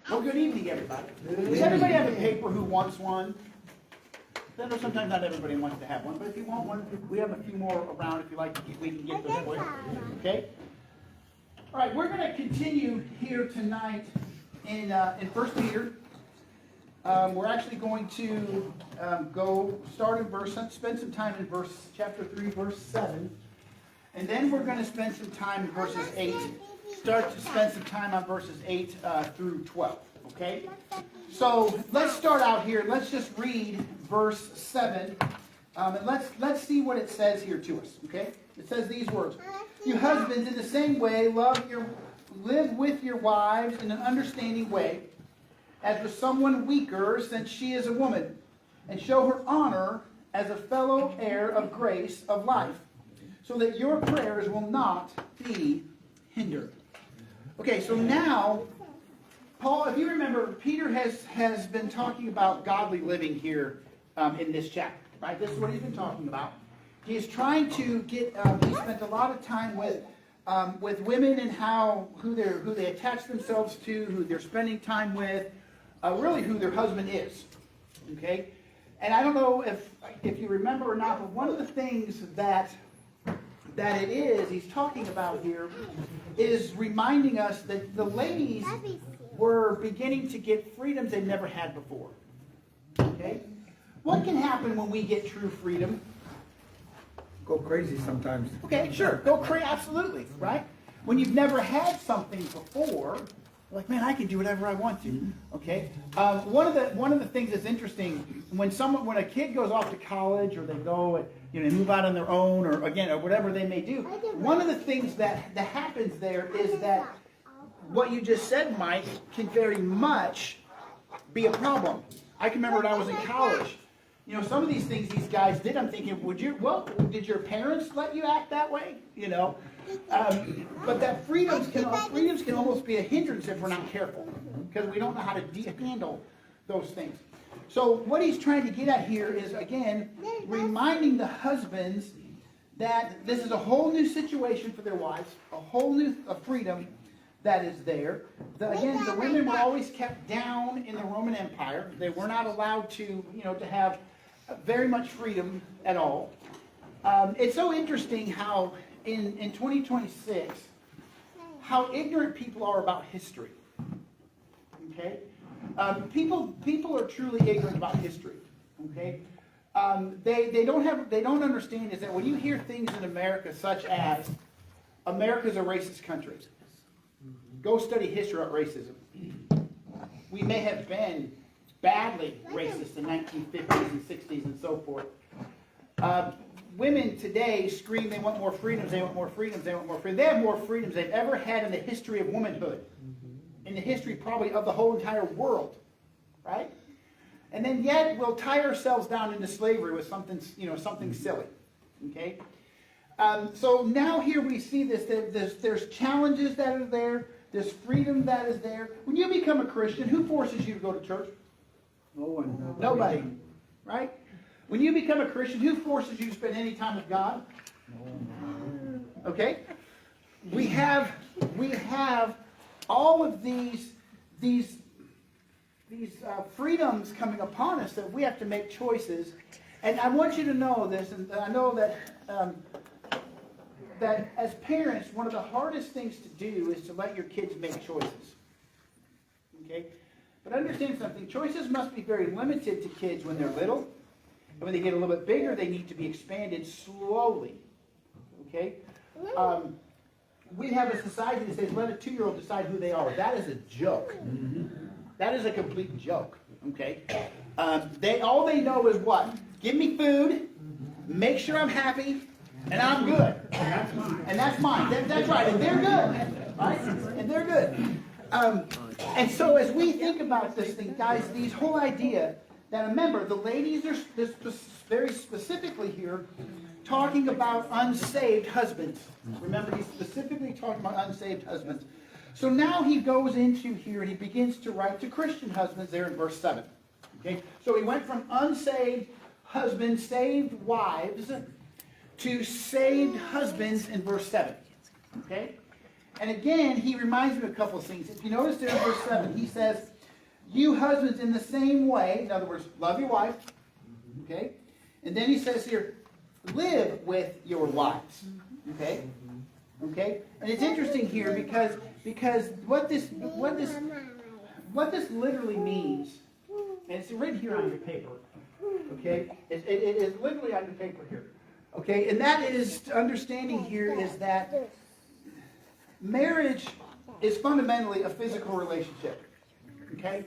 Well, good evening, everybody. Does everybody have a paper who wants one? I know sometimes not everybody wants to have one, but if you want one, we have a few more around. If you like, we can get those for you. Okay? All right, we're going to continue here tonight in 1 Peter. We're actually going to go start in spend some time in chapter 3, verse 7. And then we're going to spend some time in verses 8. Start to spend some time on verses 8 through 12. Okay? So let's start out here. Let's just read verse 7. And let's see what it says here to us. Okay? It says these words. You husbands, in the same way, live with your wives in an understanding way, as with someone weaker, since she is a woman, and show her honor as a fellow heir of grace of life, so that your prayers will not be hindered. Okay, so now, Paul, if you remember, Peter has been talking about godly living here in this chapter, right? This is what he's been talking about. He is trying to get, he spent a lot of time with women and who they attach themselves to, who they're spending time with, really who their husband is, okay? And I don't know if you remember or not, but one of the things that it is he's talking about here is reminding us that the ladies were beginning to get freedoms they never had before. Okay? What can happen when we get true freedom? Go crazy sometimes. Okay, sure. Go crazy, absolutely, right? When you've never had something before, like, man, I can do whatever I want to. Okay? One of the things that's interesting, when a kid goes off to college or they go and move out on their own or whatever they may do, one of the things that happens there is that what you just said, Mike, can very much be a problem. I can remember when I was in college. Some of these things these guys did, I'm thinking, did your parents let you act that way? But that freedoms can almost be a hindrance if we're not careful, because we don't know how to handle those things. So what he's trying to get at here is, again, reminding the husbands that this is a whole new situation for their wives, a whole new freedom that is there. Again, the women were always kept down in the Roman Empire. They were not allowed to have very much freedom at all. It's so interesting how in 2026, how ignorant people are about history. Okay? People are truly ignorant about history. Okay? They don't understand is that when you hear things in America such as America's a racist country, go study history about racism. We may have been badly racist in the 1950s and 60s and so forth. Women today scream they want more freedoms, they want more freedoms, they want more freedoms. They have more freedoms they've ever had in the history of womanhood. In the history probably of the whole entire world. Right? And then yet we'll tie ourselves down into slavery with something silly. Okay? So now here we see there's challenges that are there. There's freedom that is there. When you become a Christian, who forces you to go to church? No one. Nobody. Right? When you become a Christian, who forces you to spend any time with God? No one. Okay? We have all of these freedoms coming upon us that we have to make choices. And I want you to know this, and I know that as parents, one of the hardest things to do is to let your kids make choices. Okay? But understand something. Choices must be very limited to kids when they're little. And when they get a little bit bigger, they need to be expanded slowly. Okay? We have a society that says, let a 2-year-old decide who they are. That is a joke. That is a complete joke. Okay? All they know is what? Give me food, make sure I'm happy, and I'm good. And that's mine. That's right. And they're good. Right? And they're good. And so as we think about this thing, guys, these whole idea that, remember, the ladies are very specifically here talking about unsaved husbands. Remember, he's specifically talking about unsaved husbands. So now he goes into here and he begins to write to Christian husbands there in verse 7. Okay? So he went from unsaved husbands, saved wives, to saved husbands in verse 7. Okay? And again, he reminds me of a couple of things. If you notice there in verse 7, he says, You husbands in the same way, in other words, love your wife, okay? And then he says here, live with your wives, okay? Okay? And it's interesting here because what this literally means, and it's written here on your paper, okay? It is literally on your paper here, okay? And that is, understanding here is that marriage is fundamentally a physical relationship, okay?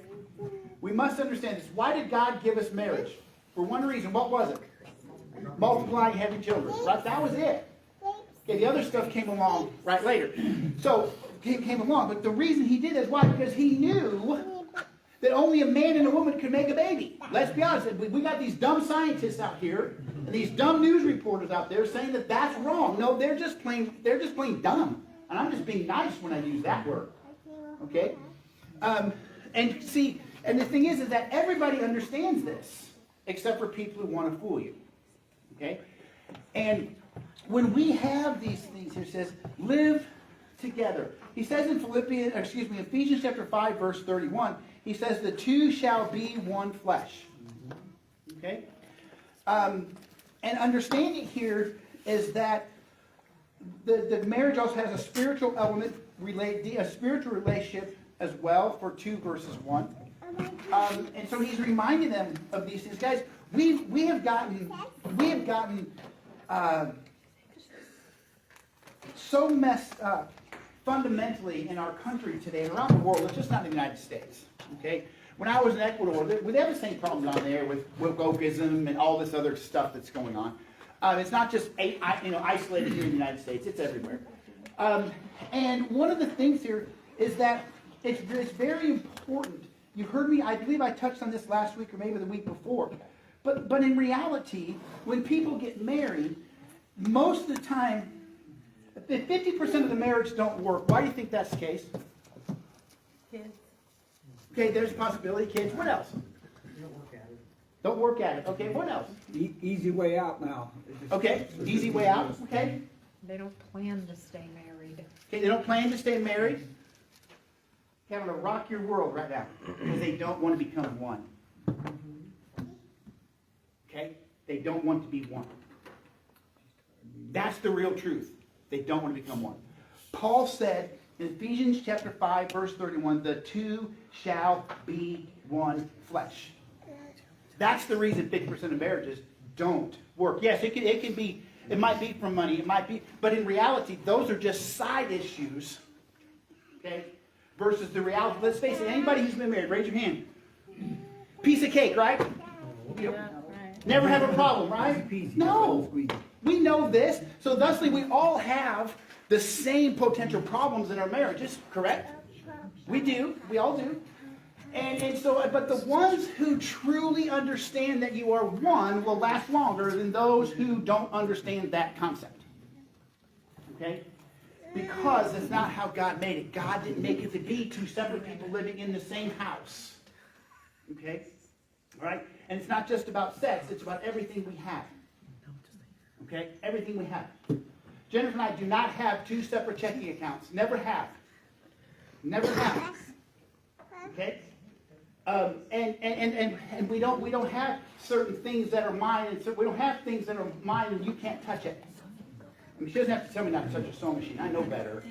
We must understand this. Why did God give us marriage? For one reason. What was it? Multiplying, having children, right? That was it. Okay, the other stuff came along right later. So, it came along. But the reason he did is why? Because he knew that only a man and a woman could make a baby. Let's be honest. We got these dumb scientists out here and these dumb news reporters out there saying that that's wrong. No, they're just plain dumb. And I'm just being nice when I use that word. Okay? And see, and the thing is that everybody understands this, except for people who want to fool you. Okay? And when we have these things, here it says, live together. He says in Ephesians chapter 5, verse 31, he says, the two shall be one flesh. Okay? And understanding here is that the marriage also has a spiritual element, a spiritual relationship as well, for 2 verses 1. And so he's reminding them of these things. Guys, we have gotten so messed up fundamentally in our country today and around the world. It's just not in the United States. Okay? When I was in Ecuador, we have the same problems down there with wokeism and all this other stuff that's going on. It's not just isolated here in the United States. It's everywhere. And one of the things here is that it's very important. You heard me, I believe I touched on this last week or maybe the week before. But in reality, when people get married, most of the time, 50% of the marriage don't work. Why do you think that's the case? Kids. Okay, there's a possibility. Kids. What else? Don't work at it. Okay, what else? Easy way out now. Okay, easy way out. Okay. They don't plan to stay married. Okay, they don't plan to stay married. Okay, I'm going to rock your world right now because they don't want to become one. Okay? They don't want to be one. That's the real truth. They don't want to become one. Paul said in Ephesians chapter 5, verse 31, the two shall be one flesh. That's the reason 50% of marriages don't work. Yes, it might be from money, it might be, but in reality, those are just side issues. Okay? Versus the reality. Let's face it, anybody who's been married, raise your hand. Piece of cake, right? Never have a problem, right? No. We know this. So thusly, we all have the same potential problems in our marriages, correct? We do. We all do. And so, but the ones who truly understand that you are one will last longer than those who don't understand that concept. Okay? Because that's not how God made it. God didn't make it to be two separate people living in the same house. Okay? All right? And it's not just about sex. It's about everything we have. Okay? Everything we have. Jennifer and I do not have two separate checking accounts. Never have. Never have. Okay? And we don't have certain things that are mine, and so we don't have things that are mine and you can't touch it. I mean, she doesn't have to tell me not to touch a sewing machine. I know better.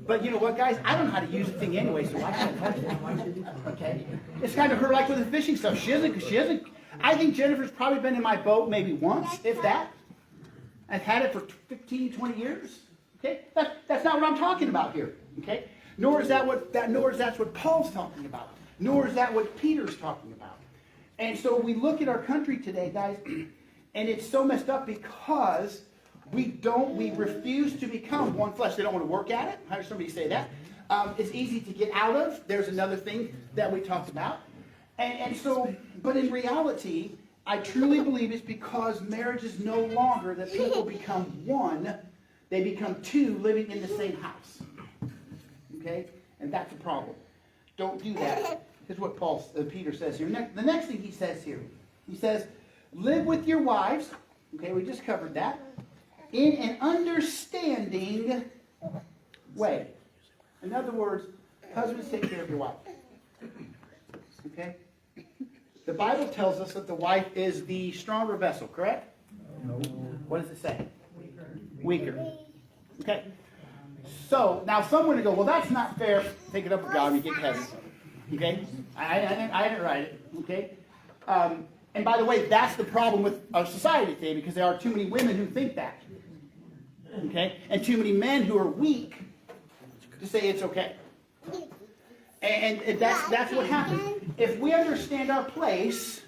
But you know what, guys? I don't know how to use the thing anyway, so I can't touch it. Okay? It's kind of her like with the fishing stuff. She hasn't. I think Jennifer's probably been in my boat maybe once, if that. I've had it for 15, 20 years. Okay? That's not what I'm talking about here. Okay? Nor is that's what Paul's talking about. Nor is that what Peter's talking about. And so we look at our country today, guys, and it's so messed up because we refuse to become one flesh. They don't want to work at it. I heard somebody say that. It's easy to get out of. There's another thing that we talked about. And so, but in reality, I truly believe it's because marriage is no longer that people become one. They become two living in the same house. Okay? And that's a problem. Don't do that. Here's what Peter says here. The next thing he says here. He says, live with your wives. Okay, we just covered that. In an understanding way. In other words, Husbands, take care of your wife. Okay? The Bible tells us that the wife is the stronger vessel, correct? No. What does it say? Weaker. Okay. So, now someone would go, well, that's not fair. Take it up with God when you get to heaven. Okay? I didn't write it. Okay? And by the way, that's the problem with our society today, because there are too many women who think that. Okay? And too many men who are weak to say it's okay. And that's what happens. If we understand our place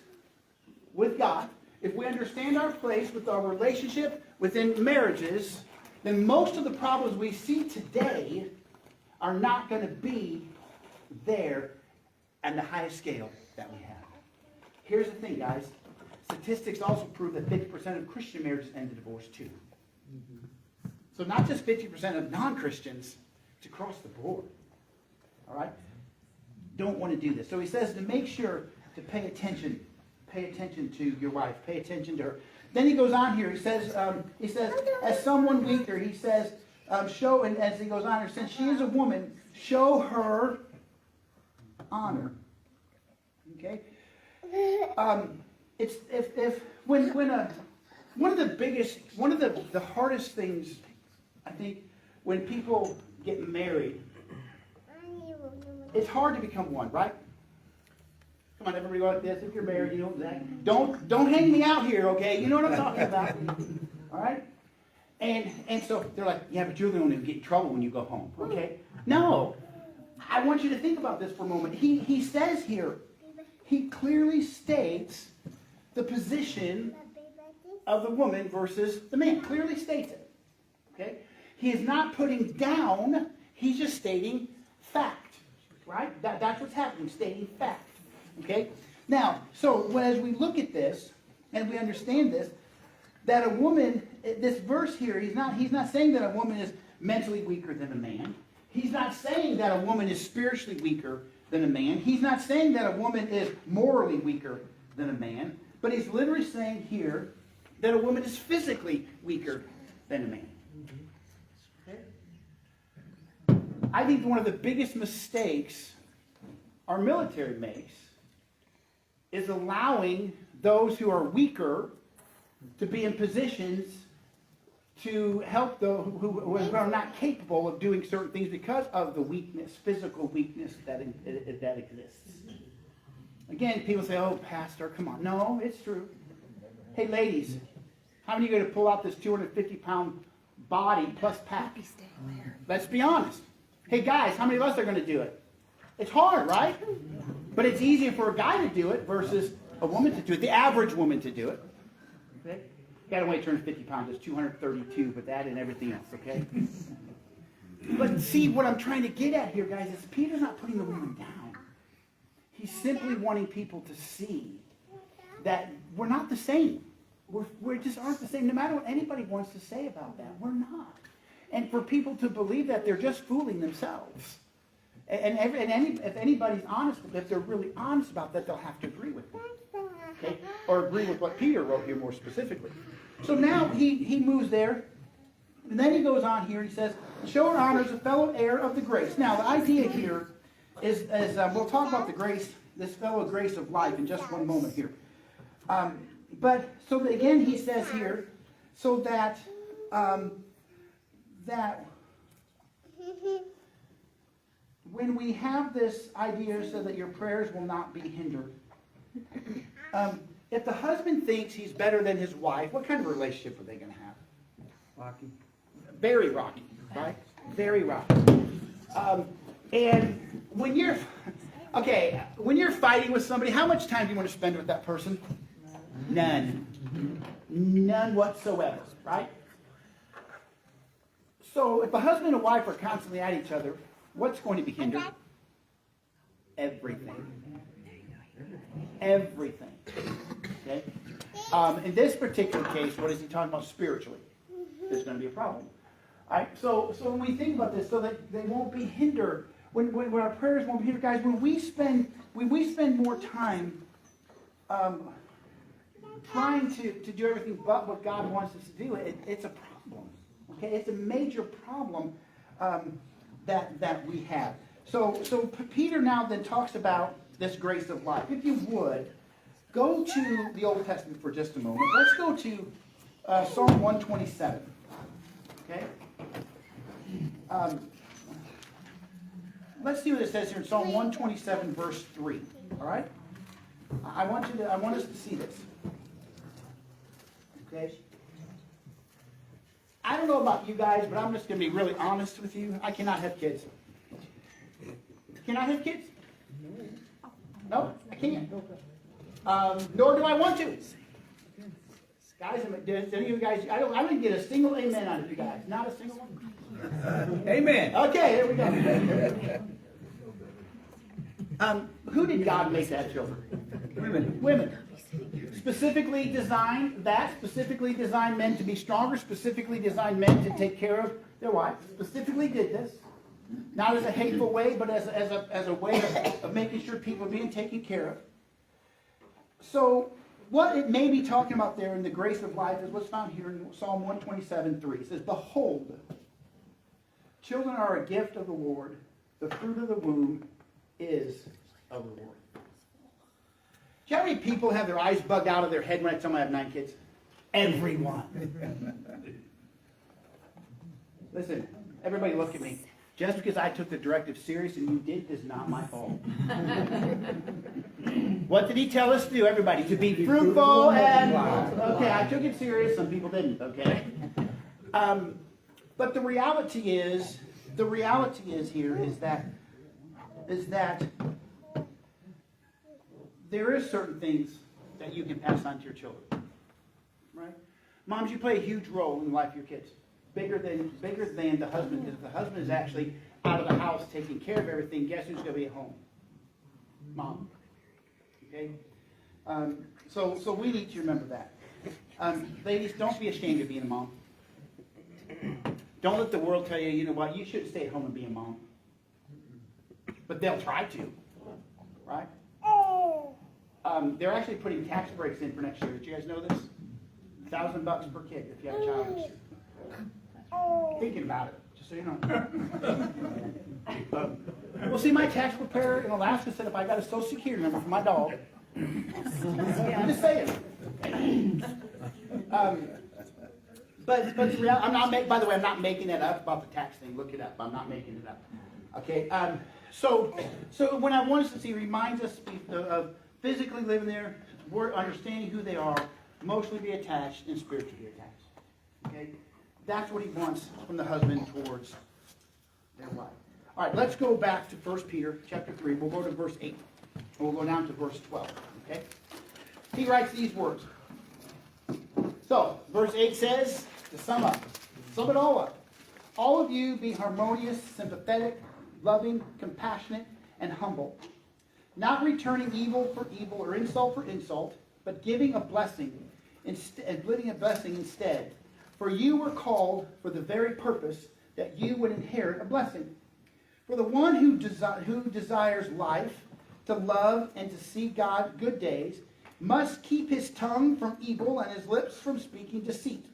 with God, if we understand our place with our relationship within marriages, then most of the problems we see today are not going to be there at the highest scale that we have. Here's the thing, guys. Statistics also prove that 50% of Christian marriages end in divorce, too. So not just 50% of non-Christians, it's across the board. All right? Don't want to do this. So he says to make sure to pay attention to your wife. Pay attention to her. Then he goes on here. He says, as someone weaker, he says, show, and as he goes on here, since she is a woman, show her honor. Okay? It's when one of the hardest things, I think, when people get married, it's hard to become one, right? Come on, everybody go like this. If you're married, you know exactly. Don't hang me out here, okay? You know what I'm talking about. All right? And so they're like, yeah, but you're going to get in trouble when you go home, okay? No. I want you to think about this for a moment. He says here, he clearly states the position of the woman versus the man. Clearly states it. Okay? He is not putting down, he's just stating fact. Right? That's what's happening, stating fact. Okay? Now, so as we look at this, and we understand this, that a woman, this verse here, he's not saying that a woman is mentally weaker than a man. He's not saying that a woman is spiritually weaker than a man. He's not saying that a woman is morally weaker than a man. But he's literally saying here that a woman is physically weaker than a man. I think one of the biggest mistakes our military makes is allowing those who are weaker to be in positions to help those who are not capable of doing certain things because of the weakness, physical weakness that exists. Again, people say, oh, Pastor, come on. No, it's true. Hey, ladies, how many are going to pull out this 250-pound body plus pack? Let's be honest. Hey, guys, how many of us are going to do it? It's hard, right? But it's easier for a guy to do it versus a woman to do it, the average woman to do it. Okay? Got to wait turn 50 pounds. It's 232, but that and everything else, okay? But see, what I'm trying to get at here, guys, is Peter's not putting the woman down. He's simply wanting people to see that we're not the same. We just aren't the same. No matter what anybody wants to say about that, we're not. And for people to believe that, they're just fooling themselves. And if anybody's honest, if they're really honest about that, they'll have to agree with me. Okay? Or agree with what Peter wrote here more specifically. So now he moves there. And then he goes on here. He says, show her honor as a fellow heir of the grace. Now, the idea here is we'll talk about the grace, this fellow grace of life in just one moment here. But, so again, he says here, so that when we have this idea so that your prayers will not be hindered, if the husband thinks he's better than his wife, what kind of relationship are they going to have? Rocky. Very rocky, right? Very rocky. And when you're fighting with somebody, how much time do you want to spend with that person? None. None whatsoever, right? So if a husband and wife are constantly at each other, what's going to be hindered? Everything. Everything. Okay? In this particular case, what is he talking about spiritually? There's going to be a problem. All right? So when we think about this, so that they won't be hindered, when our prayers won't be hindered, guys, when we spend more time trying to do everything but what God wants us to do, it's a problem. Okay? It's a major problem that we have. So Peter now then talks about this grace of life. If you would, go to the Old Testament for just a moment. Let's go to Psalm 127. Okay? Let's see what it says here in Psalm 127, verse 3. All right? I want us to see this. Okay? I don't know about you guys, but I'm just going to be really honest with you. I cannot have kids. Can I have kids? No, I can't. Nor do I want to. Guys, does any of you guys? I didn't get a single amen out of you guys. Not a single one. Amen. Okay, here we go. Who did God make to have children? Women. Women. Specifically designed that. Specifically designed men to be stronger. Specifically designed men to take care of their wives. Specifically did this. Not as a hateful way, but as a way of making sure people are being taken care of. So, what it may be talking about there in the grace of life is what's found here in Psalm 127:3. It says, "Behold, children are a gift of the Lord. The fruit of the womb is of the Lord." Do you know how many people have their eyes bugged out of their head when I tell them I have 9 kids? Everyone. Listen, everybody look at me. Just because I took the directive serious and you did is not my fault. What did he tell us to do, everybody? To be fruitful and... Okay, I took it serious. Some people didn't, okay? But the reality is here is that there is certain things that you can pass on to your children. Right? Moms, you play a huge role in the life of your kids. Bigger than the husband, because if the husband is actually out of the house taking care of everything, guess who's going to be at home? Mom. Okay? So we need to remember that. Ladies, don't be ashamed of being a mom. Don't let the world tell you, you know what, you should stay at home and be a mom. But they'll try to. Right? They're actually putting tax breaks in for next year. Did you guys know this? $1,000 per kid if you have a child next year. Thinking about it, just so you know. Well, see, my tax preparer in Alaska said if I got a Social Security number for my dog, I'm just saying. But the reality, by the way, I'm not making that up about the tax thing. Look it up. I'm not making it up. Okay. So when I want us to see, reminds us of physically living there, understanding who they are, emotionally be attached, and spiritually be attached. Okay. That's what he wants from the husband towards their wife. All right, let's go back to 1 Peter chapter 3. We'll go to verse 8. And we'll go down to verse 12. Okay? He writes these words. So, verse 8 says, to sum it all up. All of you be harmonious, sympathetic, loving, compassionate, and humble. Not returning evil for evil or insult for insult, but giving a blessing instead. For you were called for the very purpose that you would inherit a blessing. For the one who desires life, to love, and to see God good days, must keep his tongue from evil and his lips from speaking deceit.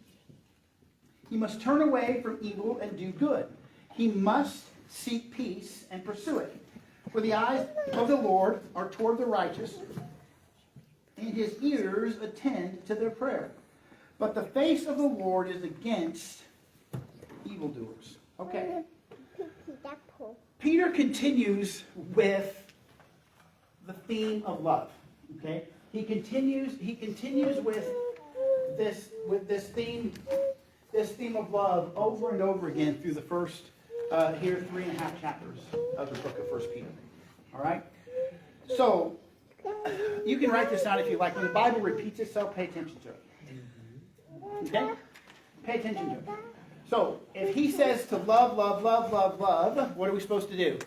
He must turn away from evil and do good. He must seek peace and pursue it. For the eyes of the Lord are toward the righteous, and his ears attend to their prayer. But the face of the Lord is against evildoers. Okay. Peter continues with the theme of love. Okay. He continues with this theme of love over and over again through the first 3.5 chapters of the book of 1 Peter. All right. So you can write this down if you like. When the Bible repeats itself, pay attention to it. Okay? Pay attention to it. So, if he says to love, love, love, love, love, what are we supposed to do?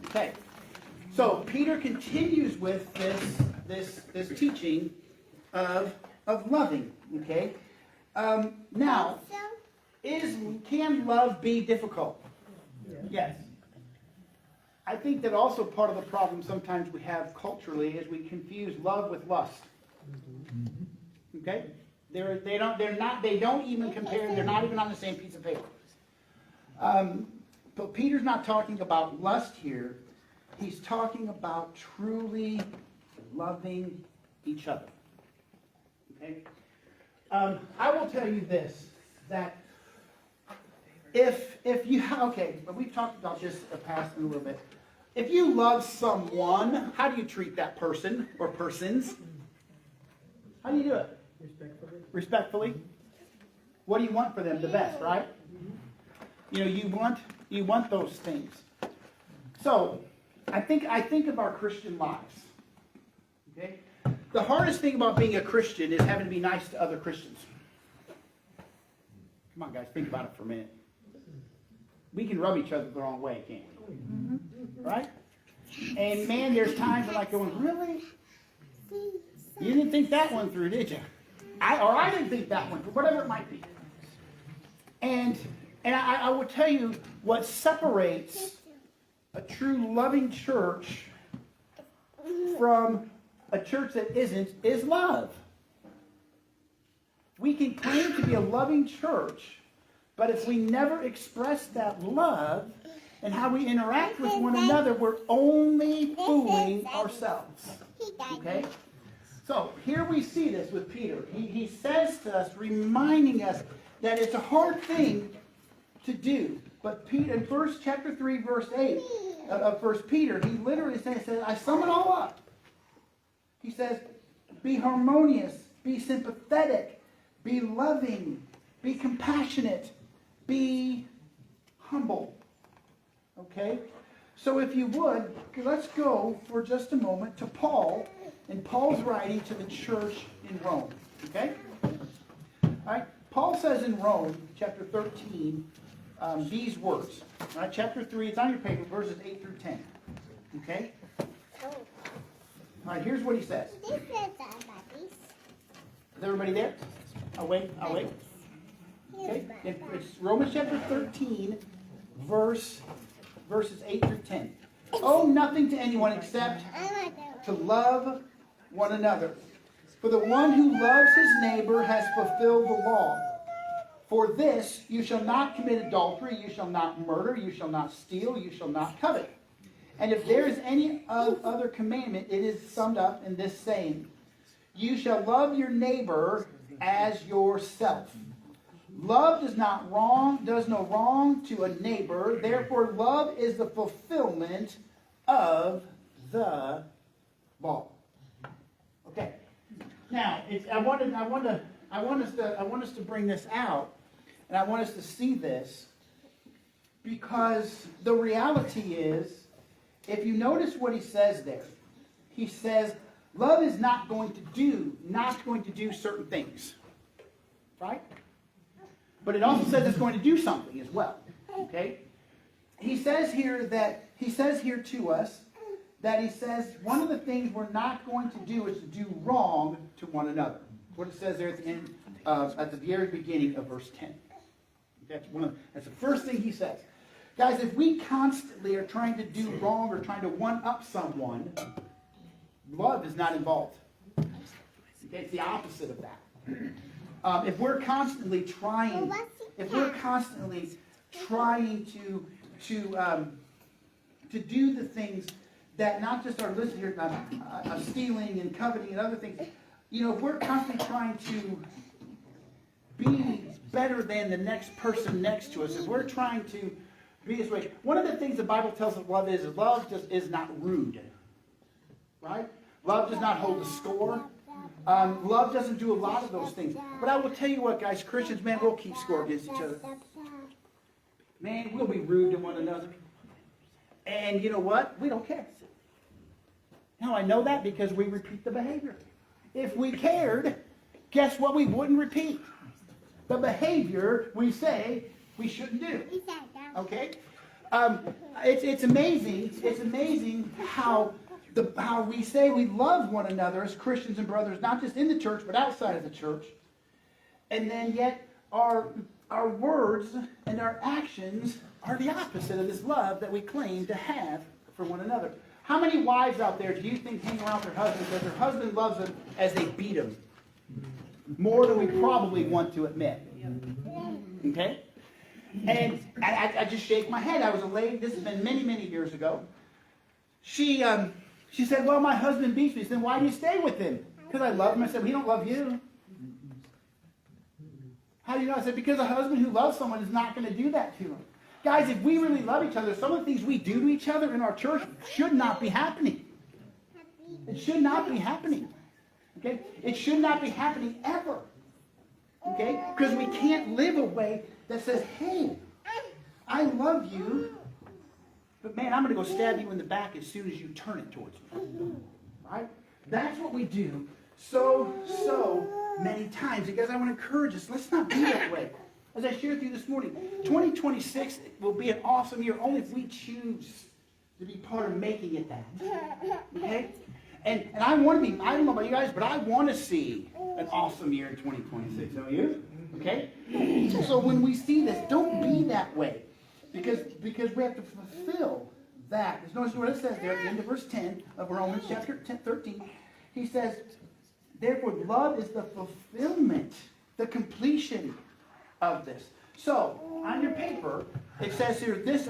Okay. So, Peter continues with this teaching of loving. Okay? Now, can love be difficult? Yes. I think that also part of the problem sometimes we have culturally is we confuse love with lust. Okay? They don't even compare. They're not even on the same piece of paper. But Peter's not talking about lust here. He's talking about truly loving each other. Okay? I will tell you this, that if you, okay, but we've talked about this in the past a little bit. If you love someone, how do you treat that person or persons? How do you do it? Respectfully. What do you want for them? The best, right? You know, you want those things. So, I think of our Christian lives. Okay? The hardest thing about being a Christian is having to be nice to other Christians. Come on, guys, think about it for a minute. We can rub each other the wrong way, can't we? Mm-hmm. Right? And man, there's times when like going, really? You didn't think that one through, did you? I didn't think that one through, whatever it might be. And I will tell you what separates a true loving church from a church that isn't is love. We can claim to be a loving church, but if we never express that love and how we interact with one another, we're only fooling ourselves. Okay? So here we see this with Peter. He says to us, reminding us that it's a hard thing to do. But Peter, in chapter 3, verse 8 of 1 Peter, he literally says, I sum it all up. He says, be harmonious, be sympathetic, be loving, be compassionate, be humble. Okay? So if you would, let's go for just a moment to Paul, and Paul's writing to the church in Rome. Okay? All right? Paul says in Rome, chapter 13, these words. All right? Chapter 3, it's on your paper, verses 8 through 10. Okay? All right, here's what he says. Is everybody there? I'll wait. Okay? It's Romans chapter 13, verses 8 through 10. Owe nothing to anyone except to love one another. For the one who loves his neighbor has fulfilled the law. For this, you shall not commit adultery, you shall not murder, you shall not steal, you shall not covet. And if there is any other commandment, it is summed up in this saying, you shall love your neighbor as yourself. Love does no wrong to a neighbor. Therefore, love is the fulfillment of the law. Okay. Now, I want us to bring this out, and I want us to see this, because the reality is, if you notice what he says there, he says, love is not going to do certain things. Right? But it also says it's going to do something as well. Okay? He says here to us that he says one of the things we're not going to do is to do wrong to one another. What it says there at the end, at the very beginning of verse 10. That's the first thing he says. Guys, if we constantly are trying to do wrong or trying to one-up someone, love is not involved. Okay, it's the opposite of that. If we're constantly trying to do the things that not just are listed here, stealing and coveting and other things, if we're constantly trying to be better than the next person next to us, if we're trying to be this way, one of the things the Bible tells us love just is not rude. Right? Love does not hold a score. Love doesn't do a lot of those things. But I will tell you what, guys, Christians, man, we'll keep score against each other. Man, we'll be rude to one another. And you know what? We don't care. Now, I know that because we repeat the behavior. If we cared, guess what we wouldn't repeat? The behavior we say we shouldn't do. Okay? It's amazing. It's amazing how we say we love one another as Christians and brothers, not just in the church, but outside of the church. And then yet our words and our actions are the opposite of this love that we claim to have for one another. How many wives out there do you think hang around their husbands because their husband loves them as they beat them? More than we probably want to admit. Okay? And I just shake my head. I was a lady, this has been many, many years ago. She said, well, my husband beats me. She said, why do you stay with him? Because I love him. I said, well, he don't love you. How do you know? I said, because a husband who loves someone is not going to do that to him. Guys, if we really love each other, some of the things we do to each other in our church should not be happening. It should not be happening. Okay? It should not be happening ever. Okay? Because we can't live a way that says, hey, I love you, but man, I'm going to go stab you in the back as soon as you turn it towards me. Right? That's what we do so many times. And guys, I want to encourage us, let's not be that way. As I shared with you this morning, 2026 will be an awesome year only if we choose to be part of making it that. Okay? And I want to be, I don't know about you guys, but I want to see an awesome year in 2026. Don't you? Okay? So when we see this, don't be that way. Because we have to fulfill that. Because notice what it says there at the end of verse 10 of Romans chapter 13. He says, therefore love is the fulfillment, the completion of this. So, on your paper, it says here, this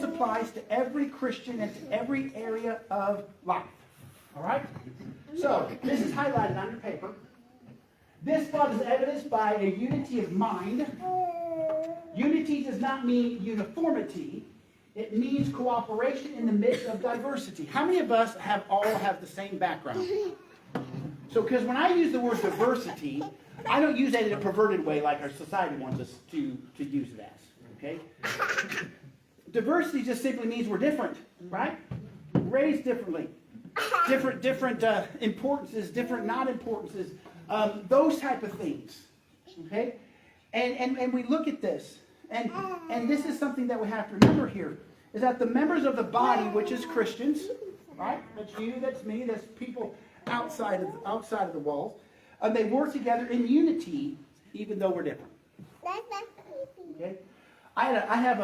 applies to every Christian and to every area of life. All right? So, this is highlighted on your paper. This love is evidenced by a unity of mind. Unity does not mean uniformity. It means cooperation in the midst of diversity. How many of us all have the same background? So, because when I use the word diversity, I don't use that in a perverted way like our society wants us to use it as. Okay? Diversity just simply means we're different, right? Raised differently. Different importances, different non-importances, those type of things. Okay? And we look at this, and this is something that we have to remember here, is that the members of the body, which is Christians, right? That's you, that's me, that's people outside of the walls, they work together in unity, even though we're different. Okay? I have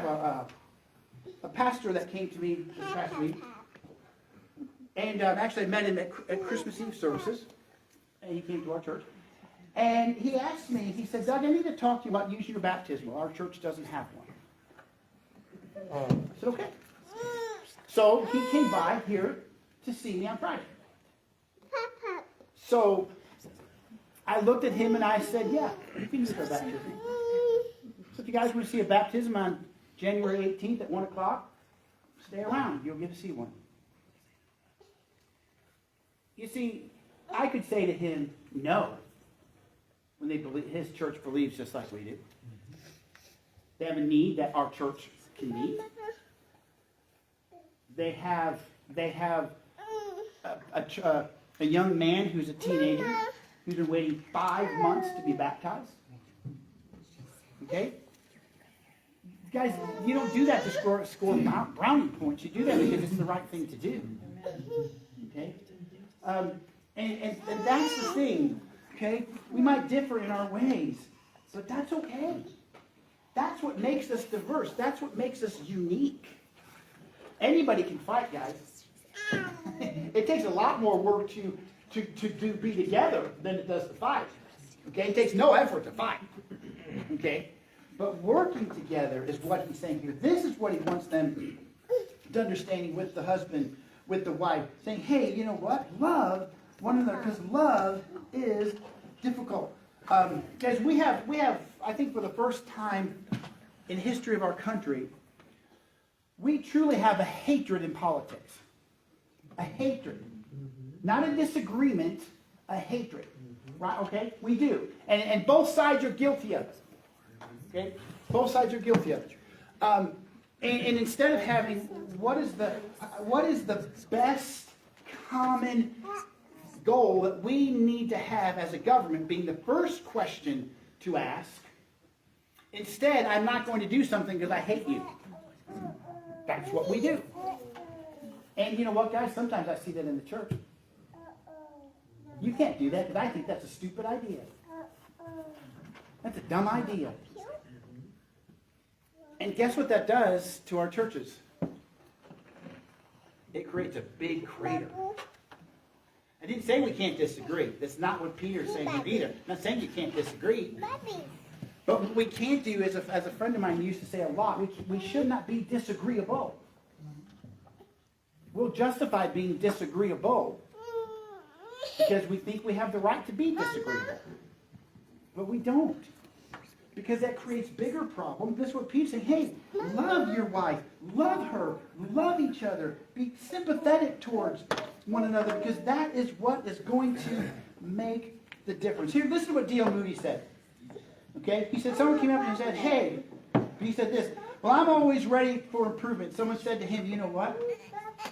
a pastor that came to me this past week, and actually I met him at Christmas Eve services, and he came to our church. And he asked me, he said, Doug, I need to talk to you about using your baptismal. Our church doesn't have one. I said, okay. So he came by here to see me on Friday. So I looked at him and I said, yeah, you can use our baptism. So if you guys want to see a baptism on January 18th at 1 o'clock, stay around. You'll get to see one. You see, I could say to him, no. When they believe, his church believes just like we do. They have a need that our church can meet. They have a young man who's a teenager who's been waiting 5 months to be baptized. Okay? Guys, you don't do that to score brownie points. You do that because it's the right thing to do. Okay? And that's the thing. Okay? We might differ in our ways, but that's okay. That's what makes us diverse. That's what makes us unique. Anybody can fight, guys. It takes a lot more work to be together than it does to fight. Okay? It takes no effort to fight. Okay? But working together is what he's saying here. This is what he wants them to understanding with the husband, with the wife, saying, hey, you know what? Love one another, because love is difficult. Guys, we have, I think for the first time in history of our country, we truly have a hatred in politics. A hatred. Not a disagreement, a hatred. Right? Okay? We do. And both sides are guilty of it. Okay? Both sides are guilty of it. And instead of having, what is the best common goal that we need to have as a government being the first question to ask, instead, I'm not going to do something because I hate you. That's what we do. And you know what, guys? Sometimes I see that in the church. You can't do that because I think that's a stupid idea. That's a dumb idea. And guess what that does to our churches? It creates a big crater. I didn't say we can't disagree. That's not what Peter's saying either. I'm not saying you can't disagree. But what we can't do, as a friend of mine used to say a lot, we should not be disagreeable. We'll justify being disagreeable because we think we have the right to be disagreeable. But we don't. Because that creates bigger problems. This is what Peter's saying. Hey, love your wife. Love her. Love each other. Be sympathetic towards one another because that is what is going to make the difference. Here, listen to what D.L. Moody said. Okay? He said, someone came up and said, hey, he said this, well, I'm always ready for improvement. Someone said to him, you know what?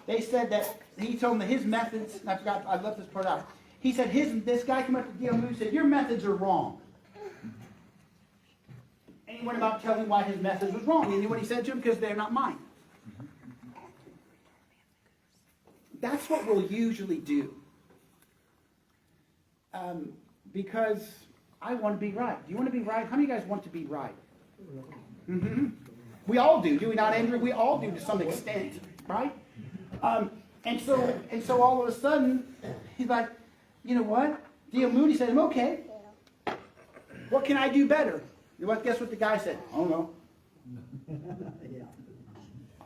They said that, he told them that his methods, and I left this part out. He said, this guy came up to D.L. Moody and said, your methods are wrong. And he went about telling why his message was wrong. And you know what he said to him? Because they're not mine. That's what we'll usually do. Because I want to be right. Do you want to be right? How many of you guys want to be right? Mm-hmm. We all do we not, Andrew? We all do to some extent, right? And so all of a sudden, he's like, you know what? D.L. Moody said to him, okay, what can I do better? You know what? Guess what the guy said? I don't know.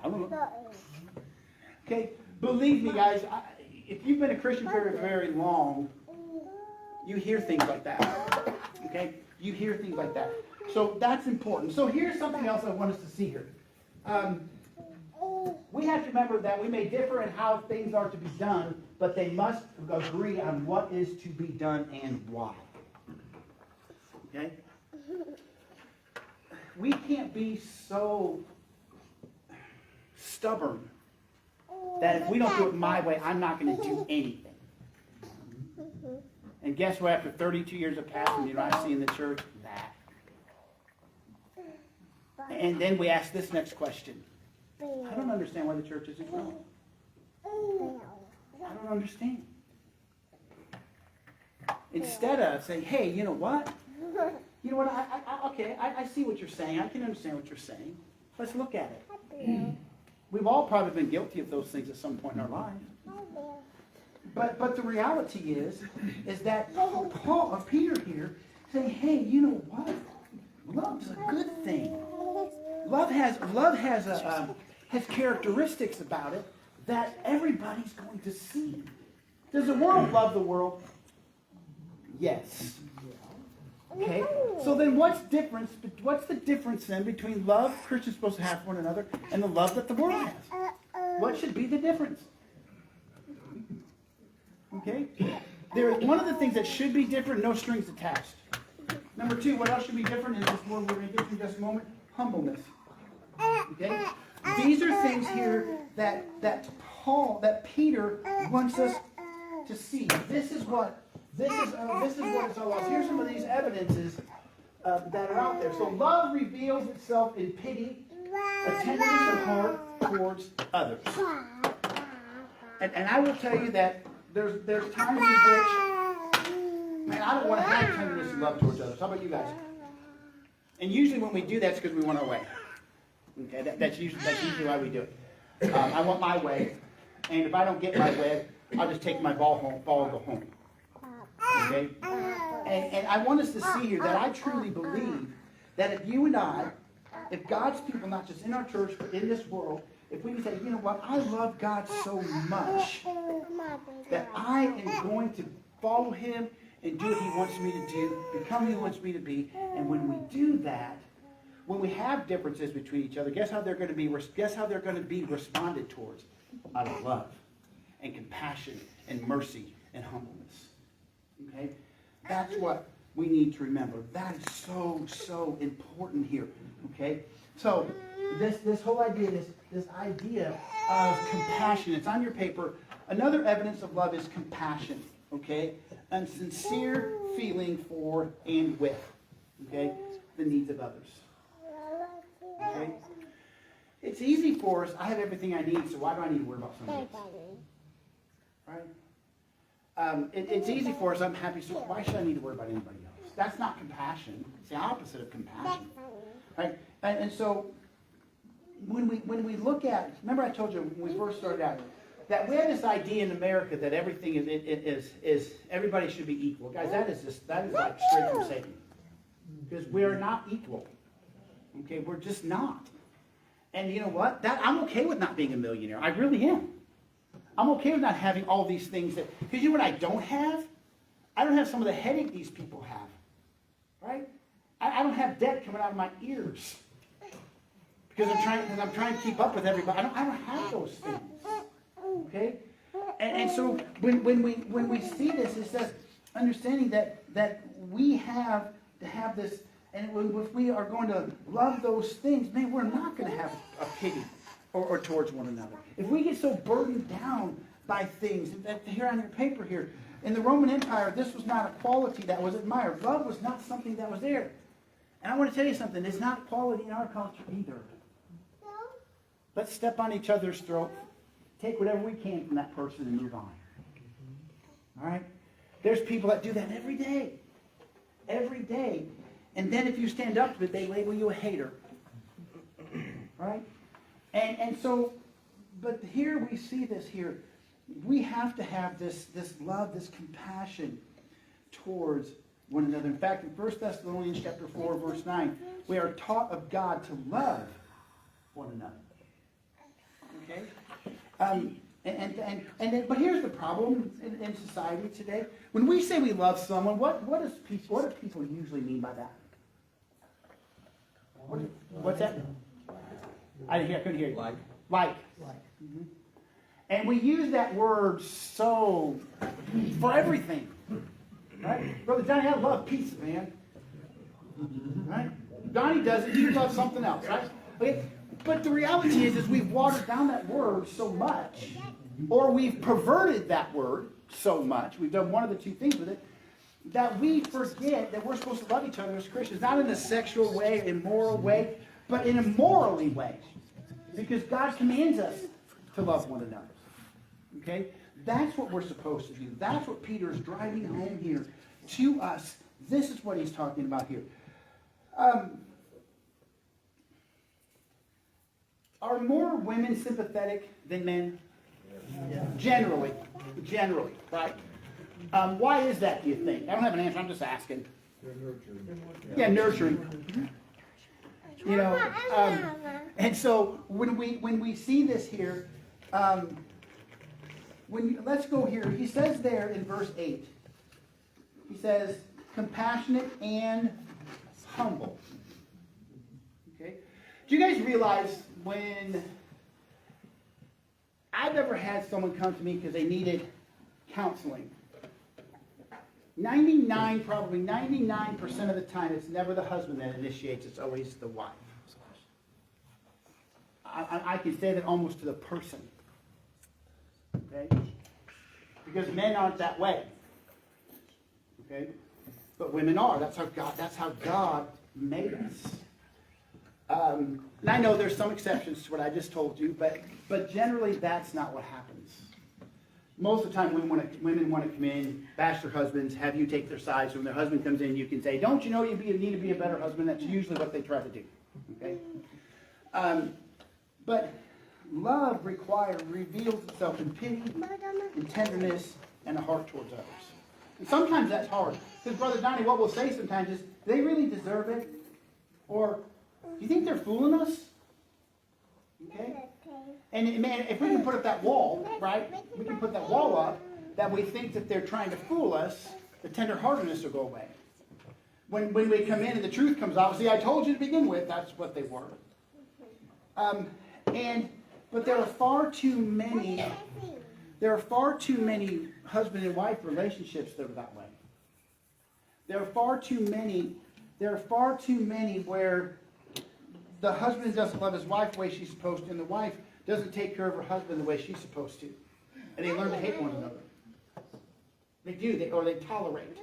I don't know. Okay, believe me, guys, if you've been a Christian for very long, you hear things like that. Okay? You hear things like that. So that's important. So here's something else I want us to see here. We have to remember that we may differ in how things are to be done, but they must agree on what is to be done and why. Okay? We can't be so stubborn that if we don't do it my way, I'm not going to do anything. And guess what? After 32 years of pastoring, you know, I see in the church that. And then we ask this next question. I don't understand why the church isn't growing. I don't understand. Instead of saying, hey, you know what? You know what? I see what you're saying. I can understand what you're saying. Let's look at it. We've all probably been guilty of those things at some point in our lives. But the reality is that Peter here saying, hey, you know what? Love's a good thing. Love has characteristics about it that everybody's going to see. Does the world love the world? Yes. Okay. So then what's the difference then between love Christians are supposed to have for one another and the love that the world has? What should be the difference? Okay? One of the things that should be different, no strings attached. Number two, what else should be different is this one we're going to get to in just a moment, humbleness. Okay? These are things here that Peter wants us to see. This is what it's all about. Here's some of these evidences that are out there. So love reveals itself in pity, a tenderness of heart towards others. And I will tell you that there's times in which, man, I don't want to have tenderness and love towards others. How about you guys? And usually when we do that, it's because we want our way. Okay, that's usually why we do it. I want my way, and if I don't get my way, I'll just take my ball and go home. Okay? And I want us to see here that I truly believe that if you and I, if God's people, not just in our church, but in this world, if we can say, you know what, I love God so much that I am going to follow Him and do what He wants me to do, become who He wants me to be, and when we do that, when we have differences between each other, guess how they're going to be responded towards? Out of love and compassion and mercy and humbleness. Okay? That's what we need to remember. That is so important here. Okay? So this whole idea, this idea of compassion, it's on your paper. Another evidence of love is compassion. Okay? A sincere feeling for and with, okay, the needs of others. Okay? It's easy for us. I have everything I need, so why do I need to worry about somebody else? Right? It's easy for us. I'm happy, so why should I need to worry about anybody else? That's not compassion. It's the opposite of compassion. Right? And so when we look at, remember I told you when we first started out, that we have this idea in America that everything is everybody should be equal. Guys, that is like straight from Satan. Because we are not equal. Okay, we're just not. And you know what? I'm okay with not being a millionaire. I really am. I'm okay with not having all these things because you know what I don't have? I don't have some of the headache these people have. Right? I don't have debt coming out of my ears. Because I'm trying to keep up with everybody. I don't have those things. Okay? And so when we see this, it's just understanding that we have to have this, and if we are going to love those things, man, we're not going to have a pity or towards one another. If we get so burdened down by things, here on your paper here, in the Roman Empire, this was not a quality that was admired. Love was not something that was there. And I want to tell you something, it's not quality in our culture either. Let's step on each other's throat, take whatever we can from that person and move on. All right? There's people that do that every day. Every day. And then if you stand up to it, they label you a hater. Right? And so, but here we see this here. We have to have this love, this compassion towards one another. In fact, in 1 Thessalonians chapter 4, verse 9, we are taught of God to love one another. Okay? But here's the problem in society today. When we say we love someone, what do people usually mean by that? What's that? I couldn't hear you. Like. Mm-hmm. And we use that word so for everything. Right? Brother Johnny, I love pizza, man. Right? Donnie does it, you love something else, right? Okay? But the reality is we've watered down that word so much, or we've perverted that word so much, we've done one of the two things with it, that we forget that we're supposed to love each other as Christians, not in a sexual way, immoral way, but in a morally way. Because God commands us to love one another. Okay? That's what we're supposed to do. That's what Peter is driving home here to us. This is what he's talking about here. Are more women sympathetic than men? Yeah. Generally, right? Why is that, do you think? I don't have an answer, I'm just asking. They're nurturing. Yeah, nurturing. You know, and so when we see this here, let's go here. He says there in verse 8, he says, compassionate and humble. Okay? Do you guys realize when I've never had someone come to me because they needed counseling? 99% of the time, it's never the husband that initiates, it's always the wife. I can say that almost to the person. Okay? Because men aren't that way. Okay? But women are. That's how God made us. And I know there's some exceptions to what I just told you, but generally that's not what happens. Most of the time women want to come in, bash their husbands, have you take their side, so when their husband comes in, you can say, don't you know you need to be a better husband? That's usually what they try to do. Okay? But love reveals itself in pity, in tenderness, and a heart towards others. And sometimes that's hard. Because Brother Donnie, what we'll say sometimes is, do they really deserve it? Or, do you think they're fooling us? Okay? And man, if we can put up that wall, right? We can put that wall up that we think that they're trying to fool us, the tenderheartedness will go away. When we come in and the truth comes out, see, I told you to begin with, that's what they were. But there are far too many husband and wife relationships that are that way. There are far too many where the husband doesn't love his wife the way she's supposed to, and the wife doesn't take care of her husband the way she's supposed to. And they learn to hate one another. They do, or they tolerate.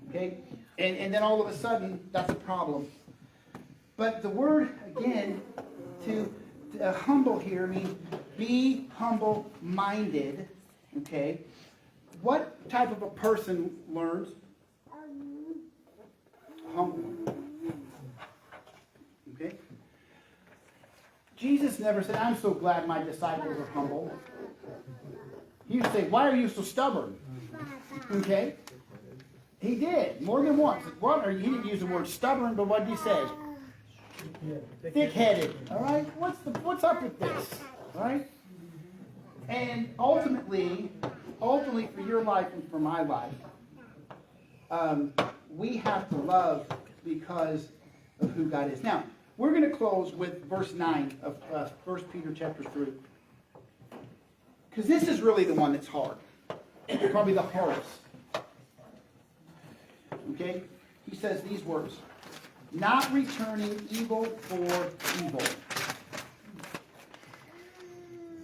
Okay? And then all of a sudden, that's a problem. But the word, again, to humble here means be humble-minded. Okay? What type of a person learns? Humble. Okay? Jesus never said, I'm so glad my disciples are humble. He would say, why are you so stubborn? Okay? He did, more than once. What? Or he didn't use the word stubborn, but what did he say? Thick-headed. All right? What's up with this? All right? And ultimately for your life and for my life, we have to love because of who God is. Now, we're going to close with verse 9 of 1 Peter chapter 3. Because this is really the one that's hard. Probably the hardest. Okay? He says these words. Not returning evil for evil.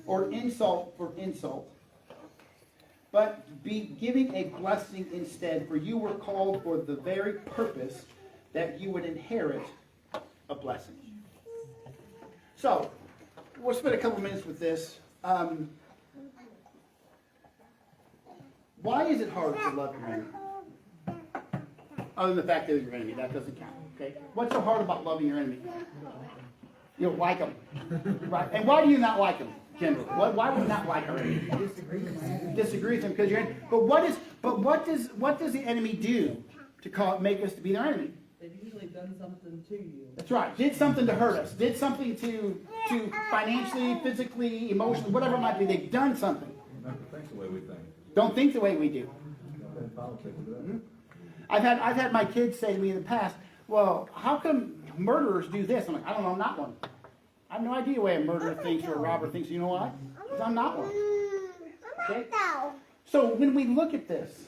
Or insult for insult. But be giving a blessing instead, for you were called for the very purpose that you would inherit a blessing. So, we'll spend a couple minutes with this. Why is it hard to love your enemy? Other than the fact that they're your enemy, that doesn't count. Okay? What's so hard about loving your enemy? You don't like them. Right? And why do you not like them, Kendall? Why would you not like our enemy? Disagree with them because you're enemy. But what does the enemy do to make us to be their enemy? They've usually done something to you. That's right. Did something to hurt us. Did something to financially, physically, emotionally, whatever it might be. They've done something. Not to think the way we think. Don't think the way we do. Mm-hmm. I've had my kids say to me in the past, well, how come murderers do this? I'm like, I don't know, I'm not one. I have no idea the way a murderer thinks or a robber thinks. You know why? Because I'm not one. Okay? So when we look at this,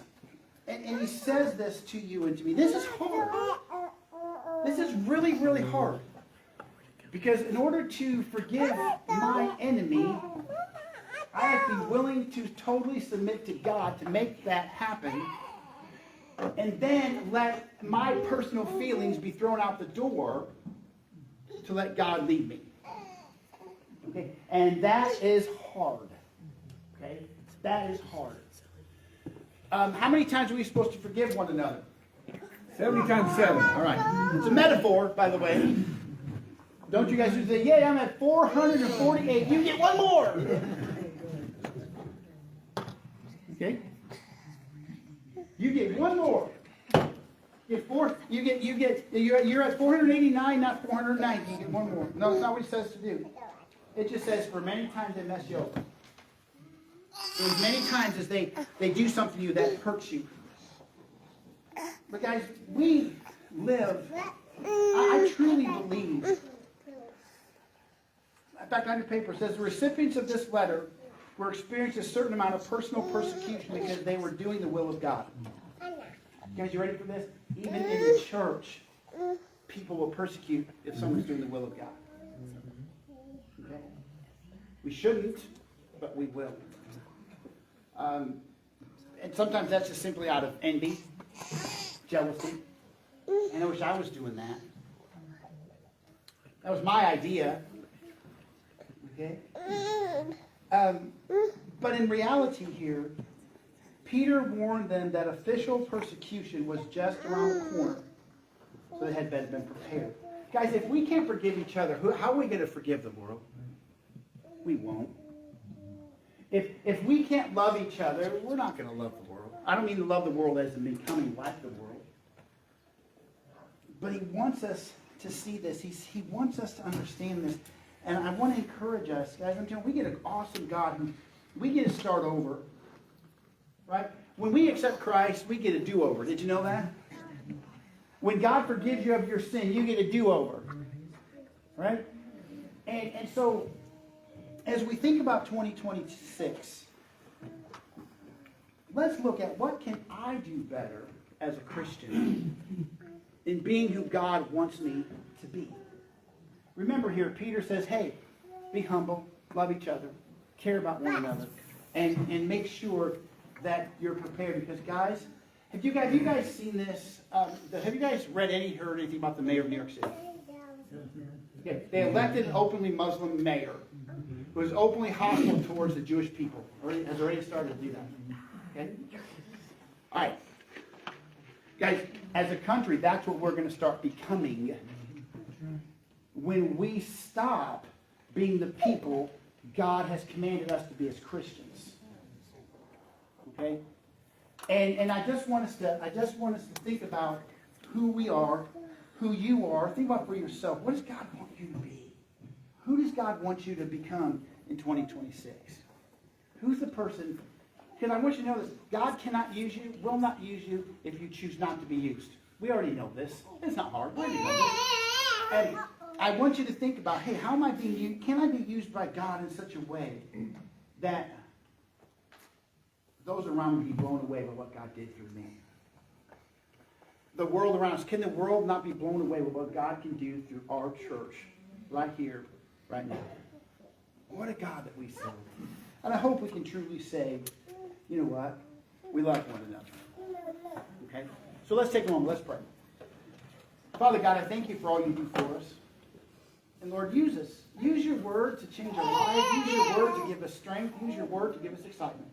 and he says this to you and to me, this is hard. This is really, really hard. Because in order to forgive my enemy, I have to be willing to totally submit to God to make that happen. And then let my personal feelings be thrown out the door to let God lead me. Okay? And that is hard. Okay? That is hard. How many times are we supposed to forgive one another? 70 times 7. All right. It's a metaphor, by the way. Don't you guys just say, yeah, I'm at 448. You get one more. Okay? You get one more. You're at 489, not 490. You get one more. No, it's not what he says to do. It just says, for many times they mess you over. For as many times as they do something to you that hurts you. But guys, we live, I truly believe. In fact, on your paper it says, the recipients of this letter were experiencing a certain amount of personal persecution because they were doing the will of God. Guys, you ready for this? Even in the church, people will persecute if someone's doing the will of God. Okay? We shouldn't, but we will. And sometimes that's just simply out of envy, jealousy. And I wish I was doing that. That was my idea. Okay? But in reality here, Peter warned them that official persecution was just around the corner. So they had better been prepared. Guys, if we can't forgive each other, how are we going to forgive the world? We won't. If we can't love each other, we're not going to love the world. I don't mean to love the world as in becoming like the world. But he wants us to see this. He wants us to understand this. And I want to encourage us, guys. I'm telling you, we get an awesome God who we get to start over. Right? When we accept Christ, we get a do-over. Did you know that? When God forgives you of your sin, you get a do-over. Right? And so, as we think about 2026, let's look at what can I do better as a Christian in being who God wants me to be. Remember here, Peter says, hey, be humble, love each other, care about one another, and make sure that you're prepared. Because guys, have you guys seen this? Have you guys heard anything about the mayor of New York City? Yeah, they elected an openly Muslim mayor who is openly hostile towards the Jewish people. Has already started to do that. Okay? All right. Guys, as a country, that's what we're going to start becoming when we stop being the people God has commanded us to be as Christians. Okay? And I just want us to think about who we are, who you are. Think about for yourself. What does God want you to be? Who does God want you to become in 2026? Who's the person? Because I want you to know this. God cannot use you, will not use you if you choose not to be used. We already know this. It's not hard. We already know this. And I want you to think about, hey, how am I being used? Can I be used by God in such a way that those around me be blown away by what God did through me? The world around us, can the world not be blown away with what God can do through our church right here, right now? What a God that we serve. And I hope we can truly say, you know what? We love one another. Okay? So let's take a moment. Let's pray. Father God, I thank you for all you do for us. And Lord, use us. Use your word to change our lives. Use your word to give us strength. Use your word to give us excitement.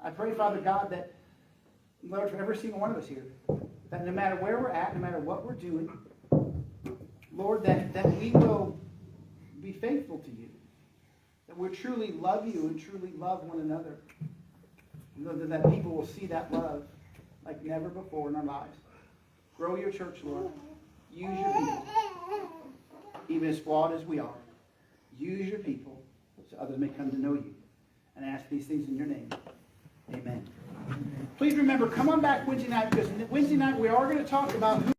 I pray, Father God, that, Lord, for every single one of us here, that no matter where we're at, no matter what we're doing, Lord, that we will be faithful to you. That we'll truly love you and truly love one another. And Lord, that people will see that love like never before in our lives. Grow your church, Lord. Use your people. Even as flawed as we are. Use your people so others may come to know you. And I ask these things in your name. Amen. Please remember, come on back Wednesday night, because Wednesday night we are going to talk about who